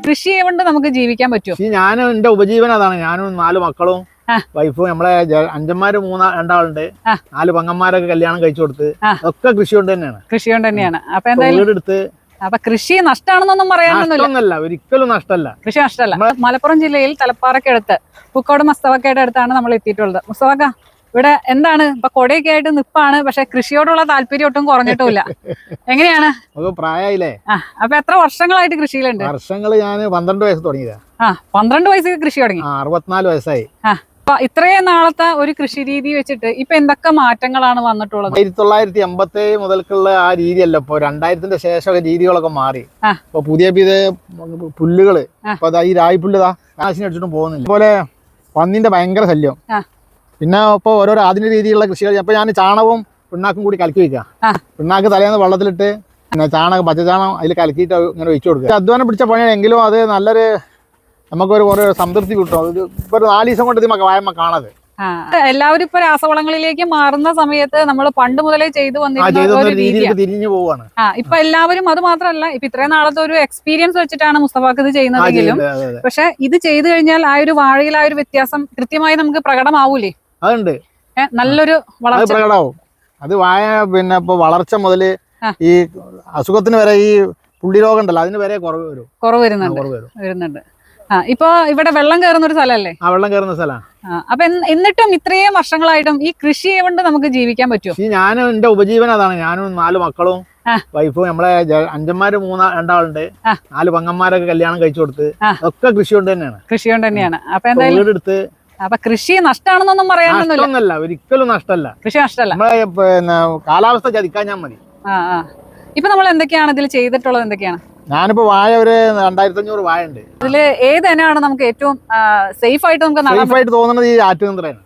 കൃഷി കൊണ്ട് നമുക്ക് ജീവിക്കാൻ പറ്റുമോ? ഞാനും എന്റെ ഉപജീവനം അതാണ്. ഞാനും 4 മക്കളും വൈഫും നമ്മളെ അഞ്ചന്മാര് 2 4 പെങ്ങന്മാരൊക്കെ കല്യാണം കഴിച്ചു കൊടുത്ത് ഒക്കെ കൃഷി കൊണ്ട് തന്നെയാണ്. കൃഷി കൊണ്ട് തന്നെയാണ്. അപ്പൊ എന്തായാലും വീടെടുത്ത് അപ്പൊ കൃഷി നഷ്ടമാണെന്നൊന്നും പറയാനൊന്നുമില്ല. ഒരിക്കലും നഷ്ടമല്ല. കൃഷി നഷ്ടമല്ല. മലപ്പുറം ജില്ലയിൽ തലപ്പാറയ്ക്കടുത്ത് പൂക്കോട് മുസ്തഫക്കയുടെ അടുത്താണ് നമ്മൾ എത്തിയിട്ടുള്ളത്. മുസ്തഫക്ക, ഇവിടെ എന്താണ് ഇപ്പൊ കൊടയൊക്കെ ആയിട്ട് നിപ്പാണ്, പക്ഷെ കൃഷിയോടുള്ള താല്പര്യം ഒട്ടും കുറഞ്ഞിട്ടുമില്ല. എങ്ങനെയാണ്? പ്രായമായില്ലേ? അപ്പൊ എത്ര വർഷങ്ങളായിട്ട് കൃഷിയിലുണ്ട്? വർഷങ്ങള് ഞാൻ 12 വയസ്സ് തുടങ്ങിയതാ. 12 വയസ്സിൽ കൃഷി തുടങ്ങി. 64 വയസ്സായി. അപ്പൊ ഇത്രയും നാളത്തെ ഒരു കൃഷി രീതി വെച്ചിട്ട് ഇപ്പൊ എന്തൊക്കെ മാറ്റങ്ങളാണ് വന്നിട്ടുള്ളത്? 1987 മുതൽക്കുള്ള ആ രീതിയല്ല ഇപ്പൊ. 2000-ന്റെ ശേഷമൊക്കെ രീതികളൊക്കെ മാറി. ഇപ്പൊ പുതിയ പുല്ലുകള് ഇപ്പൊ ഈ രായിപ്പുല്ല് കാശിന് അടിച്ചിട്ടും പോകുന്നില്ല. അതുപോലെ പന്നിന്റെ ഭയങ്കര ശല്യം. പിന്നെ ഇപ്പൊ ഓരോരോ ആധുനിക രീതിയിലുള്ള കൃഷികൾ. ഇപ്പൊ ഞാൻ ചാണകവും പിണ്ണാക്കും കൂടി കലക്കി വെക്കാം. പിണ്ണാക്ക് തലേന്ന് വെള്ളത്തിലിട്ട് പിന്നെ പച്ചച്ചാണകം അതിൽ കലക്കിയിട്ട് ഇങ്ങനെ ഒഴിച്ചു കൊടുക്കുക. അധ്വാനം പിടിച്ച പണിയാണെങ്കിലും അത് നല്ലൊരു നമുക്കൊരു സംതൃപ്തി കിട്ടും. ഇപ്പൊ ഒരു 4 ദിവസം കൊണ്ട് ഇത് വായമ്മ കാണാതെ. എല്ലാവരും ഇപ്പൊ രാസവളങ്ങളിലേക്ക് മാറുന്ന സമയത്ത് നമ്മൾ പണ്ട് മുതലേ ചെയ്തു തിരിഞ്ഞു പോവാണ്. ഇപ്പൊ എല്ലാവരും അത് മാത്രമല്ല, ഇപ്പൊ ഇത്രയും നാളത്തെ ഒരു എക്സ്പീരിയൻസ് വെച്ചിട്ടാണ് മുസ്തഫാക്ക് ഇത് ചെയ്യുന്നതെങ്കിലും പക്ഷെ ഇത് ചെയ്തു കഴിഞ്ഞാൽ ആ ഒരു വാഴയിൽ ആ ഒരു വ്യത്യാസം കൃത്യമായി നമുക്ക് പ്രകടമാവൂലേ? അതുണ്ട്, നല്ലൊരു വളർച്ച പ്രകടമാവും. അത് വാഴ പിന്നെ ഇപ്പൊ വളർച്ച മുതല് ഈ അസുഖത്തിന് വരെ, ഈ പുള്ളി രോഗം ഉണ്ടല്ലോ, അതിന് വരെ കുറവ് വരുന്നുണ്ട്. ഇപ്പൊ ഇവിടെ വെള്ളം കയറുന്ന ഒരു സ്ഥലമല്ലേ? വെള്ളം കയറുന്ന സ്ഥലം. അപ്പൊ എന്നിട്ടും ഇത്രയും വർഷങ്ങളായിട്ടും ഈ കൃഷി കൊണ്ട് നമുക്ക് ജീവിക്കാൻ പറ്റുമോ? ഞാനും എന്റെ ഉപജീവനം അതാണ്. ഞാനും 4 മക്കളും വൈഫും നമ്മളെ അഞ്ചന്മാര് 2 4 പെങ്ങന്മാരൊക്കെ കല്യാണം കഴിച്ചു കൊടുത്ത് ഒക്കെ കൃഷി കൊണ്ട് തന്നെയാണ്. കൃഷി കൊണ്ട് തന്നെയാണ്. അപ്പൊ എന്തായാലും വീടെടുത്ത് അപ്പൊ കൃഷി നഷ്ടമാണെന്നൊന്നും പറയാനൊന്നുമില്ല. ഒരിക്കലും നഷ്ടമല്ല. കൃഷി നഷ്ടമല്ല. നമ്മളെ പിന്നെ കാലാവസ്ഥ ചതിക്കാൻ ഞാൻ മതി. ഇപ്പൊ നമ്മൾ എന്തൊക്കെയാണ് ഇതിൽ ചെയ്തിട്ടുള്ളത്? എന്തൊക്കെയാണ്? ഞാനിപ്പോ വാഴ ഒരു 2500 വാഴ ഉണ്ട്. ഇതില് ഏതെന്നാണ് നമുക്ക് ഏറ്റവും സേഫ് ആയിട്ട് തോന്നുന്നത്? ഈ ആറ്റുയന്ത്രമാണ്.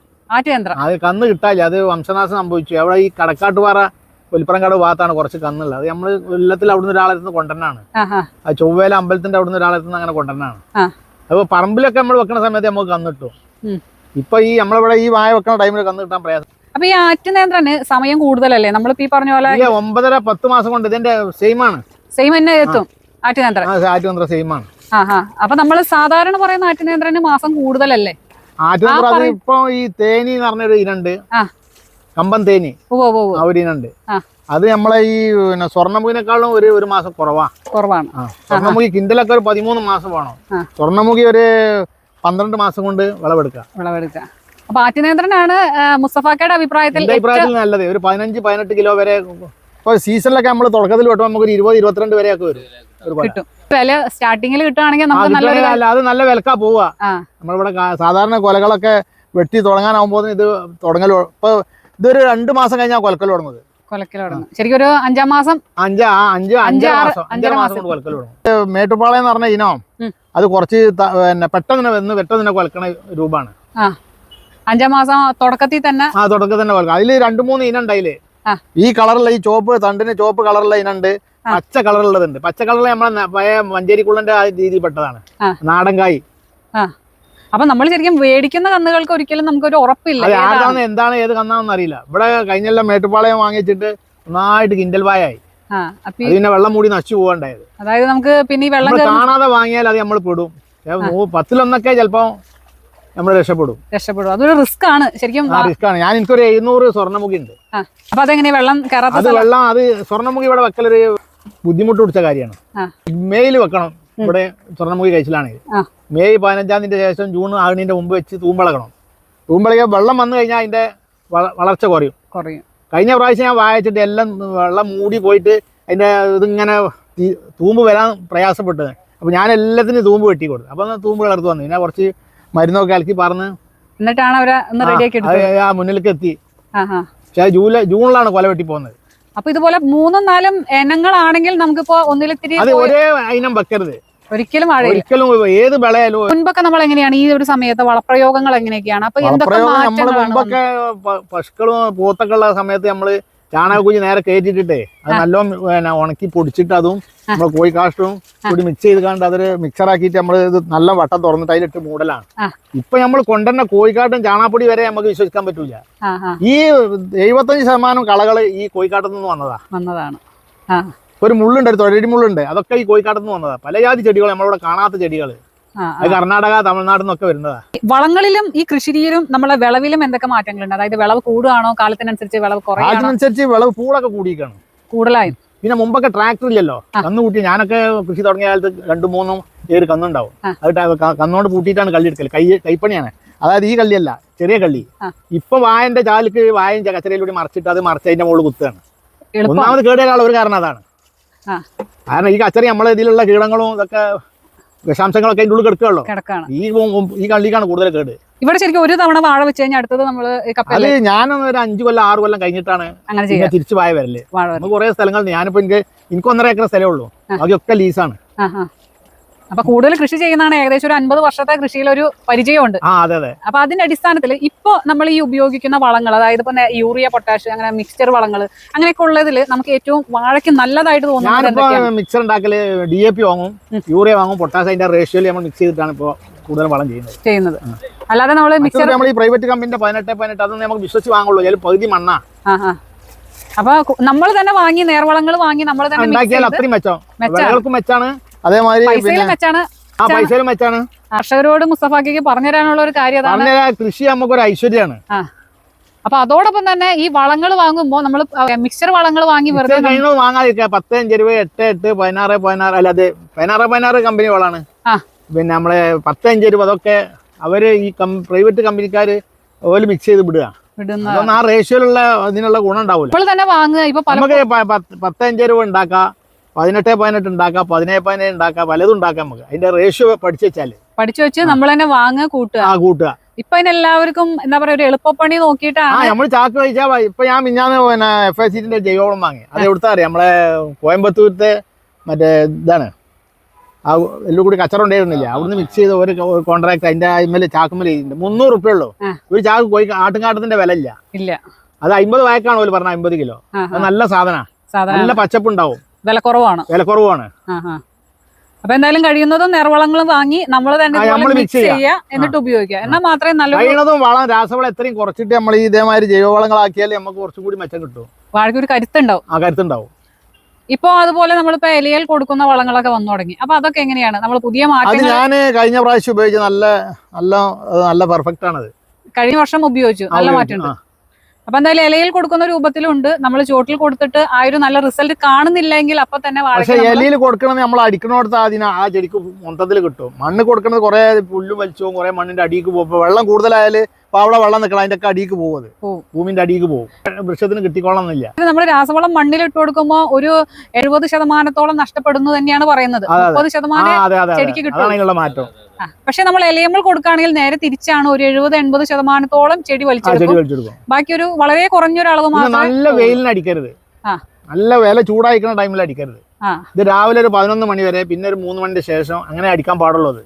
അത് കന്ന് കിട്ടാല്ല. അത് വംശനാശം സംഭവിച്ചു. അവിടെ ഈ കടക്കാട്ടുപാറ പുലിപ്പറങ്കാട് ഭാഗത്താണ് കുറച്ച് കന്നുള്ളത്. അത് നമ്മള് കൊല്ലത്തിൽ അവിടുന്ന് ഒരാളെടുത്ത് കൊണ്ടുവന്നാണ്. ആ ചൊവ്വേല അമ്പലത്തിന്റെ അവിടുന്ന് ഒരാളെടുത്ത് അങ്ങനെ കൊണ്ടുവന്നാണ്. അപ്പൊ പറമ്പിലൊക്കെ നമ്മൾ വെക്കുന്ന സമയത്ത് നമുക്ക് കന്ന് കിട്ടും. ഇപ്പൊ ഈ നമ്മളിവിടെ ഈ വാഴ വെക്കുന്ന ടൈമിൽ കന്ന് കിട്ടാൻ പ്രയാസം. അപ്പൊ ഈ ആറ്റുനേന്ത്രന് സമയം കൂടുതലല്ലേ? നമ്മളിപ്പോ ഈ പറഞ്ഞ പോലെ 9.5-10 മാസം കൊണ്ട് ഇതിന്റെ സെയിം തന്നെ എത്തും. ആറ്റുനേന്ത്രം സെയിം ആണ്. അപ്പൊ നമ്മള് സാധാരണ പറയുന്ന ആറ്റുനേന്ത്രന് മാസം കൂടുതലല്ലേ? ആറ്റുനേന്ത്രം ഇപ്പൊ ഈ തേനി എന്ന് പറഞ്ഞൊരു ഇനുണ്ട്, കമ്പൻ തേനി, ഒരു ഇനുണ്ട്. അത് നമ്മളെ ഈ പിന്നെ സ്വർണ്ണമുഖിനേക്കാളും ഒരു മാസം കുറവാണ്. സ്വർണ്ണമുഖി കിൻഡലൊക്കെ ഒരു 13 മാസം വേണം. സ്വർണ്ണമുഖി ഒരു 12 മാസം കൊണ്ട് വിളവെടുക്കുക. അപ്പൊ ആറ്റുനേന്ത്രനാണ് മുസ്തഫാക്കയുടെ അഭിപ്രായത്തിൽ നല്ലത്. ഒരു 15-18 കിലോ വരെ ഇപ്പൊ സീസണിലൊക്കെ നമ്മൾ തുടക്കത്തിൽ വെട്ടുമ്പോൾ നമുക്ക് ഒരു 20-22 വരെയൊക്കെ വരും. വില സ്റ്റാർട്ടിങ്ങിൽ കിട്ടുകയാണെങ്കിൽ അത് നല്ല വിലക്കാ പോവാ. നമ്മളിവിടെ സാധാരണ കൊലകളൊക്കെ വെട്ടി തുടങ്ങാനാവുമ്പോ ഇത് തുടങ്ങൽ. ഇപ്പൊ ഇതൊരു 2 മാസം കഴിഞ്ഞാൽ കൊലക്കൽ തുടങ്ങുന്നത്. ശരിക്കും ഒരു 5 മാസം 5 മാസം കൊണ്ട് കൊലക്കൽ തുടങ്ങും. മേട്ടുപ്പാളയം എന്ന് പറഞ്ഞ ഇനം അത് കുറച്ച് പിന്നെ പെട്ടെന്ന് കൊലക്കണ രൂപമാണ്. 5 മാസം തുടക്കത്തിൽ തന്നെ കൊലക്കാം. അതില് 2-3 ഇനം ഉണ്ടായില്ലേ? ഈ കളറുള്ള, ഈ ചോപ്പ് തണ്ടിന് ചോപ്പ് കളറുള്ള ഇനുണ്ട്, പച്ച കളറുള്ളതുണ്ട്. പച്ച കളറിൽ നമ്മളെ പഴയ മഞ്ചേരിക്കുള്ളന്റെ ആ രീതിയിൽ പെട്ടതാണ്, നാടൻ കായ്. അപ്പൊ നമ്മൾ ശരിക്കും മേടിക്കുന്ന കന്നുകൾക്ക് ഒരിക്കലും നമുക്കൊരു ഉറപ്പില്ല ആരാണ് എന്താണ് ഏത് കന്നാണെന്ന് അറിയില്ല. ഇവിടെ കഴിഞ്ഞെല്ലാം മേട്ടുപ്പാളയം വാങ്ങിച്ചിട്ട് നന്നായിട്ട് കിൻഡൽ വായായി. പിന്നെ വെള്ളം മൂടി നശിച്ചു പോകണ്ടായത്. അതായത് നമുക്ക് പിന്നെ വെള്ളം കാണാതെ വാങ്ങിയാൽ അത് നമ്മൾ പെടും. 10-1 ചിലപ്പോ നമ്മൾ രക്ഷപ്പെടും. അതൊരു റിസ്ക് ആണ് ശരിക്കും. ഞാൻ എനിക്കൊരു 700 സ്വർണ്ണമുഖി ഉണ്ട്. അപ്പൊ അതെങ്ങനെ വെള്ളം അത് സ്വർണ്ണമുഖി ഇവിടെ വെക്കലൊരു ബുദ്ധിമുട്ട് പിടിച്ച കാര്യമാണ്. മെയിൽ വെക്കണം ഇവിടെ സ്വർണ്ണമുഖി കഴിച്ചിലാണെങ്കിൽ. മെയ് 15-ന് ശേഷം ജൂൺ ആകുന്നതിന്റെ മുമ്പ് വെച്ച് തൂമ്പളക്കണം. തൂമ്പളക്കാൻ വെള്ളം വന്നു കഴിഞ്ഞാൽ അതിന്റെ വളർച്ച കുറയും. കഴിഞ്ഞ പ്രാവശ്യം ഞാൻ വായിച്ചിട്ട് എല്ലാം വെള്ളം മൂടി പോയിട്ട് അതിന്റെ ഇതിങ്ങനെ തൂമ്പ് വരാൻ പ്രയാസപ്പെട്ടത്. അപ്പൊ ഞാൻ എല്ലാത്തിനും തൂമ്പ് വെട്ടി കൊടുത്തു. അപ്പൊ തൂമ്പ് കളർത്ത് വന്നു. പിന്നെ കുറച്ച് മരുന്നൊക്കെ കലക്കി പറഞ്ഞ് എന്നിട്ടാണ് അവരെ മുന്നിലേക്ക് എത്തി. പക്ഷെ ജൂണിലാണ് കൊല വെട്ടി പോകുന്നത്. അപ്പൊ ഇതുപോലെ 3-4 ഇനങ്ങളാണെങ്കിൽ നമുക്കിപ്പോ ഒന്നിലിത്തിരി ഒരേ ഇനം വെക്കരുത് ഒരിക്കലും. ഏത് വിളയാലും. മുൻപൊക്കെ നമ്മൾ എങ്ങനെയാണ് ഈ ഒരു സമയത്ത് വളപ്രയോഗങ്ങൾ എങ്ങനെയൊക്കെയാണ്? അപ്പൊ മുമ്പൊക്കെ പശുക്കളും പോത്തൊക്കെ ഉള്ള സമയത്ത് നമ്മള് ചാണകക്കുഞ്ഞ് നേരെ കയറ്റിട്ടിട്ടേ അത് നല്ലോണം ഉണക്കി പൊടിച്ചിട്ട് അതും നമ്മൾ കോഴിക്കാഷ്ടവും കൂടി മിക്സ് ചെയ്ത് കണ്ട് അതൊരു മിക്സറാക്കിയിട്ട് നമ്മൾ ഇത് നല്ല വട്ടം തുറന്നിട്ട് അതിലിട്ട് മൂടലാണ്. ഇപ്പൊ നമ്മൾ കൊണ്ടുവരുന്ന കോഴിക്കാട്ടും ചാണാപ്പൊടി വരെ നമുക്ക് വിശ്വസിക്കാൻ പറ്റൂല. ഈ 75% കളകള് ഈ കോഴിക്കാട്ടിൽ നിന്ന് വന്നതാണ്. ഒരു മുള്ളുണ്ട്, ഒരു തൊഴരി മുള്ളുണ്ട്. അതൊക്കെ ഈ കോഴിക്കാട്ടത്ത് നിന്ന് വന്നതാണ്. പല ജാതി ചെടികൾ നമ്മളിവിടെ കാണാത്ത ചെടികൾ, അത് കർണാടക തമിഴ്നാട് നിന്നൊക്കെ വരുന്നതാണ്. വളങ്ങളിലും ഈ കൃഷിയിലും നമ്മളെ വിളവിലും എന്തൊക്കെ മാറ്റങ്ങളുണ്ട്? അതായത് വിളവ് കൂടുകയാണോ, കാലത്തിനനുസരിച്ച് വിളവ് കുറയാണോ? അതിനനുസരിച്ച് വിളവ് പൂളൊക്കെ കൂടിയിരിക്കണം കൂടുതലായും. പിന്നെ മുമ്പൊക്കെ ട്രാക്ടർ ഇല്ലല്ലോ, കന്ന് കൂട്ടി. ഞാനൊക്കെ കൃഷി തുടങ്ങിയ കാലത്ത് 2-3 ഏറ് കന്നുണ്ടാവും. അത് കന്നോണ്ട് പൂട്ടിയിട്ടാണ് കള്ളി എടുക്കൽ. കൈപ്പണിയാണ്. അതായത് ഈ കള്ളിയല്ല, ചെറിയ കള്ളി. ഇപ്പൊ വായന്റെ ചാലിക്ക് വായൻ കച്ചരയിലൂടെ മറിച്ചിട്ട് അത് മറിച്ച് അതിന്റെ മുകളിൽ കുത്തുകയാണ്. ഒന്നാമത് കേടുവരാനുള്ള ഒരു കാരണം അതാണ്. കാരണം ഈ കച്ചറി നമ്മളെ ഇതിലുള്ള കീടങ്ങളും ഇതൊക്കെ വിഷാംശങ്ങളൊക്കെ അതിൻ്റെ ഉള്ളിൽ കിടക്കുകയുള്ളൂ. ഈ കള്ളിക്കാണ് കൂടുതൽ കേട്. ഇവിടെ ശരിക്കും ഒരു തവണ വാഴ വെച്ച് കഴിഞ്ഞാൽ അടുത്തത് നമ്മള് അത് ഞാനൊന്ന് ഒരു 5 കൊല്ലം 6 കൊല്ലം കഴിഞ്ഞിട്ടാണ് തിരിച്ചു വായ വരല്. നമുക്ക് കുറെ സ്ഥലങ്ങൾ, ഞാനിപ്പോ എനിക്ക് 1.5 ഏക്കർ സ്ഥലമേ ഉള്ളൂ, ബാക്കിയൊക്കെ ലീസാണ്. അപ്പൊ കൂടുതൽ കൃഷി ചെയ്യുന്നതാണ്. ഏകദേശം ഒരു 50 വർഷത്തെ കൃഷിയിൽ ഒരു പരിചയമുണ്ട്. അതെ അതെ. അപ്പൊ അതിന്റെ അടിസ്ഥാനത്തിൽ ഇപ്പൊ നമ്മൾ ഈ ഉപയോഗിക്കുന്ന വളങ്ങൾ, അതായത് ഇപ്പൊ യൂറിയ, പൊട്ടാഷ്, അങ്ങനെ മിക്സ്ചർ വളങ്ങൾ അങ്ങനെയൊക്കെ ഉള്ളതിൽ നമുക്ക് ഏറ്റവും വാഴയ്ക്ക് നല്ലതായിട്ട് തോന്നുന്നത് മിക്സർ ഉണ്ടാക്കല് DAP വാങ്ങും, യൂറിയ വാങ്ങും, പൊട്ടാഷ് അതിന്റെ റേഷ്യോയിൽ നമ്മൾ മിക്സ് ചെയ്തിട്ടാണ് ഇപ്പോൾ കൂടുതൽ വളം ചെയ്യുന്നത്. അല്ലാതെ നമ്മൾ മിക്സർ നമ്മൾ ഈ പ്രൈവറ്റ് കമ്പനിന്റെ 18 അതൊന്നും നമുക്ക് വിശ്വസിച്ച് വാങ്ങുള്ളൂ. അതിൽ പകുതി മണ്ണാ. അപ്പൊ നമ്മൾ തന്നെ വാങ്ങി നേർവളങ്ങൾ വാങ്ങി നമ്മൾ തന്നെ ഉണ്ടാക്കിയാൽ അത്രയും മെച്ചം, വിളകൾക്കും മെച്ചാണ്, അതേമാതിരി പൈസയിലും മെച്ചാണ്. കർഷകരോട് മുസ്തഫാക്ക് പറഞ്ഞു തരാനുള്ള ഒരു കാര്യം അതാണ്, കൃഷി നമുക്കൊരു ഐശ്വര്യമാണ്. അപ്പൊ അതോടൊപ്പം തന്നെ ഈ വളങ്ങൾ വാങ്ങുമ്പോൾ നമ്മൾ മിക്സർ വളങ്ങൾ വാങ്ങി വെറുതെ വാങ്ങാതിരിക്കുക. 10 രൂപ 8 16 അല്ലാതെ 16 കമ്പനി വളമാണ്. പിന്നെ നമ്മളെ 10 രൂപ അതൊക്കെ അവര് ഈ പ്രൈവറ്റ് കമ്പനിക്കാര് ഓല് മിക്സ് ചെയ്ത് വിടുക. അതൊന്നും ആ റേഷ്യോയിലുള്ള ഇതിനുള്ള ഗുണം ഉണ്ടാവില്ല. ഇപ്പോൾ തന്നെ വാങ്ങുക. ഇപ്പൊ നമുക്ക് 15 രൂപ ഉണ്ടാക്കാം, 18 ഉണ്ടാക്കാം, 17 ഉണ്ടാക്കാം, പലതും ഉണ്ടാക്കാം. നമുക്ക് അതിന്റെ റേഷ്യോ പഠിച്ചു വെച്ച് നമ്മൾ തന്നെ വാങ്ങുക, കൂട്ടുക. ഇപ്പൊ അതിനെല്ലാവർക്കും എന്താ പറയാ, ഒരു എളുപ്പപ്പണി നോക്കിയിട്ടാണ് നമ്മൾ ചാക്ക് കഴിച്ചാൽ. ഇപ്പൊ ഞാൻ മിഞ്ഞാന്ന് പിന്നെ FACന്റെ ജൈവവളം വാങ്ങി. അത് എവിടുത്തെ അറിയാം, നമ്മളെ കോയമ്പത്തൂരത്തെ മറ്റേ ഇതാണ്. ആ എല്ലാം കൂടി കച്ചറ ഉണ്ടായിരുന്നില്ല, അവിടുന്ന് മിക്സ് ചെയ്ത് ഒരു കോൺട്രാക്ട് അതിന്റെ അതിന്മേൽ ചാക്കുമേൽ 300 റുപ്യ ഉള്ളൂ. ഒരു ചാക്ക് കോഴി ആട്ടുംകാട്ടത്തിന്റെ വില ഇല്ല. അത് 50 വായക്കാണ് ഓല് പറഞ്ഞ 50 കിലോ. അത് നല്ല സാധന, നല്ല പച്ചപ്പ് ഉണ്ടാവും, വില കുറവാണ്. അപ്പൊ എന്തായാലും കഴിയുന്നതും നേർവളങ്ങളും വാങ്ങി നമ്മൾ തന്നെ മിക്സ് ചെയ്യുക, എന്നിട്ട് ഉപയോഗിക്കുക. എന്നാൽ മാത്രമേ നല്ല കഴിയുന്നതും വളം രാസവളം എത്രയും കുറച്ചിട്ട് നമ്മൾ ഈ ഇതേമാതിരി ജൈവവളങ്ങളാക്കിയാൽ നമുക്ക് കുറച്ചും കൂടി മെച്ചം കിട്ടും. വാഴയ്ക്ക് ഒരു കരുത്തുണ്ടാവും. ഇപ്പൊ അതുപോലെ നമ്മളിപ്പോ ഇലയിൽ കൊടുക്കുന്ന വളങ്ങളൊക്കെ വന്നു തുടങ്ങി. അപ്പൊ അതൊക്കെ എങ്ങനെയാണ് നമ്മൾ പുതിയ മാറ്റം? ഞാൻ കഴിഞ്ഞ പ്രാവശ്യം ഉപയോഗിച്ച നല്ല പെർഫെക്റ്റ് ആണത്. കഴിഞ്ഞ വർഷം ഉപയോഗിച്ചു, നല്ല മാറ്റമുണ്ട്. അപ്പൊ എന്തായാലും ഇലയിൽ കൊടുക്കുന്ന രൂപത്തിലുണ്ട്. നമ്മൾ ചോട്ടിൽ കൊടുത്തിട്ട് ആ ഒരു നല്ല റിസൾട്ട് കാണുന്നില്ലെങ്കിൽ അപ്പൊ തന്നെ ഇലയിൽ കൊടുക്കണമെന്ന് നമ്മൾ അടിക്കണോടത്ത് ആ ചെടിക്ക് മൊത്തത്തിൽ കിട്ടും. മണ്ണ് കൊടുക്കുന്നത് കുറെ പുല്ല് വലിച്ചു, കുറെ മണ്ണിന്റെ അടിക്ക് പോകും. വെള്ളം കൂടുതലായാല് അവിടെ വെള്ളം നിൽക്കണം, അതിന്റെ ഒക്കെ അടിക്ക് പോകും, ഭൂമിന്റെ അടിക്ക് പോകും. വൃക്ഷത്തിന് കിട്ടിക്കോളന്നില്ല. നമ്മൾ രാസവളം മണ്ണിലിട്ട് കൊടുക്കുമ്പോൾ ഒരു 70% നഷ്ടപ്പെടുന്നു തന്നെയാണ് പറയുന്നത്. 30% ചെടിക്ക് കിട്ടും മാറ്റം. പക്ഷെ നമ്മൾ ഇലയമ്മൾ കൊടുക്കുകയാണെങ്കിൽ നേരെ തിരിച്ചാണ്. ഒരു 70-80% ചെടി വലിച്ചെടുക്കും. ബാക്കി ഒരു വളരെ കുറഞ്ഞൊരളവ് മാത്രം. നല്ല വെയിലിന് അടിക്കരുത്, നല്ല വില ചൂടായിക്കുന്ന ടൈമിൽ അടിക്കരുത്. ഇത് രാവിലെ ഒരു 11 മണി വരെ, പിന്നെ ഒരു 3 മണിന്റെ ശേഷം അങ്ങനെ അടിക്കാൻ പാടുള്ളത്.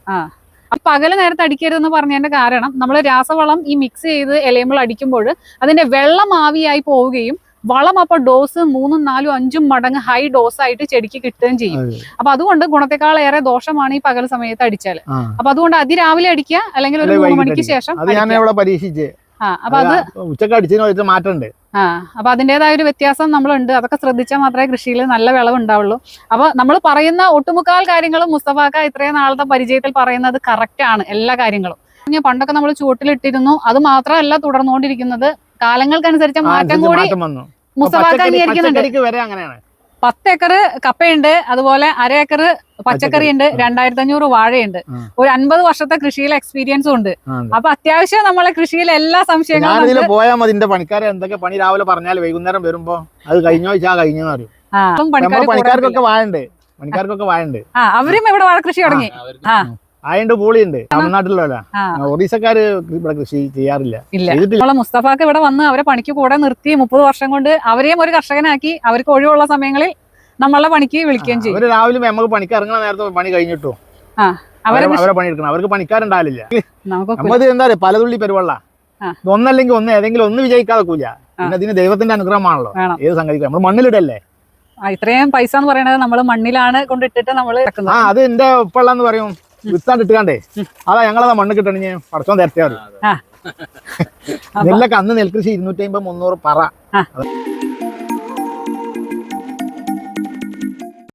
പകല് നേരത്തെ അടിക്കരുതെന്ന് പറഞ്ഞതിന്റെ കാരണം നമ്മൾ രാസവളം ഈ മിക്സ് ചെയ്ത് ഇലയമ്മൾ അടിക്കുമ്പോൾ അതിന്റെ വെള്ളം ആവിയായി പോവുകയും വളം അപ്പൊ ഡോസ് 3, 4, 5 മടങ്ങ് ഹൈ ഡോസ് ആയിട്ട് ചെടിക്ക് കിട്ടുകയും ചെയ്യും. അപ്പൊ അതുകൊണ്ട് ഗുണത്തെക്കാൾ ഏറെ ദോഷമാണ് ഈ പകൽ സമയത്ത് അടിച്ചാൽ. അപ്പൊ അതുകൊണ്ട് അതിരാവിലെ അടിക്കുക, അല്ലെങ്കിൽ ഒരു 3 മണിക്ക് ശേഷം. അപ്പൊ അത് ഉച്ചക്ക് അടിച്ചതിന് മാറ്റമുണ്ട്. അപ്പൊ അതിൻ്റെതായ ഒരു വ്യത്യാസം നമ്മളുണ്ട്. അതൊക്കെ ശ്രദ്ധിച്ചാൽ മാത്രമേ കൃഷിയിൽ നല്ല വിളവ് ഉണ്ടാവുള്ളൂ. അപ്പൊ നമ്മൾ പറയുന്ന ഒട്ടുമുക്കാൽ കാര്യങ്ങളും മുസ്തഫാക്ക ഇത്രയും നാളത്തെ പരിചയത്തിൽ പറയുന്നത് കറക്റ്റ് ആണ്, എല്ലാ കാര്യങ്ങളും. പണ്ടൊക്കെ നമ്മൾ ചുവട്ടിലിട്ടിരുന്നു, അത് മാത്രമല്ല തുടർന്നുകൊണ്ടിരിക്കുന്നത്. കാലങ്ങൾക്കനുസരിച്ച് മാറ്റം കൂടി മുസ്തഫാക്ക അംഗീകരിക്കുന്നുണ്ട്. 10 ഏക്കർ കപ്പയുണ്ട്, അതുപോലെ 1/2 ഏക്കർ പച്ചക്കറി ഉണ്ട്, 2500 വാഴയുണ്ട്, ഒരു 50 വർഷത്തെ കൃഷിയിലെ എക്സ്പീരിയൻസും ഉണ്ട്. അപ്പൊ അത്യാവശ്യം നമ്മളെ കൃഷിയിലെ എല്ലാ സംശയങ്ങളും പോയാൽ മതി. പണിക്കാരെ എന്തൊക്കെ പണി രാവിലെ പറഞ്ഞാൽ വൈകുന്നേരം വരുമ്പോ അത് കഴിഞ്ഞോ കഴിഞ്ഞു പറയും. പണിക്കാർക്കൊക്കെ വാഴണ്ട്. അവരും ഇവിടെ വാഴ കൃഷി തുടങ്ങി. ആയണ്ട് പൂളിയുണ്ട്. തമിഴ്നാട്ടിലുള്ള ഒറീസക്കാര് ഇവിടെ കൃഷി ചെയ്യാറില്ല. നമ്മളെ മുസ്തഫാക്ക് ഇവിടെ വന്ന് അവരെ പണിക്ക് കൂടെ നിർത്തി 30 വർഷം കൊണ്ട് അവരെയും ഒരു കർഷകനാക്കി. അവർക്ക് ഒഴിവുള്ള സമയങ്ങളിൽ നമ്മളെ പണിക്ക് വിളിക്കുകയും ചെയ്യും. അവര് രാവിലെ നമുക്ക് പണിക്ക് ഇറങ്ങുന്ന നേരത്തെ പണി കഴിഞ്ഞിട്ടു അവരെ പണിയെടുക്കണം. അവർക്ക് പണിക്കാരുണ്ടാവില്ല. നമുക്ക് എന്താ പറയുക, പലതുള്ളി പെരുവള്ള. ഒന്നല്ലെങ്കിൽ ഒന്ന്, ഏതെങ്കിലും ഒന്ന് വിജയിക്കാതെ കൂല. പിന്നെ ഇതിന് ദൈവത്തിന്റെ അനുഗ്രഹമാണല്ലോ ഏത് സംഗതിക്കും. നമ്മൾ മണ്ണിലിടല്ലേ. ഇത്രയും പൈസ എന്ന് പറയുന്നത് നമ്മൾ മണ്ണിലാണ് കൊണ്ടിട്ടിട്ട് നമ്മൾ അത് എന്റെ ഉപ്പള്ളന്ന് പറയും, വിത്താണ്ടിട്ടുകാണ്ടേ അതാ ഞങ്ങളതാ മണ്ണ് കിട്ടണേ പടച്ചോൻ തരത്തെ. നെല്ലൊക്കെ അന്ന് നെൽകൃഷി 250-300 പറ.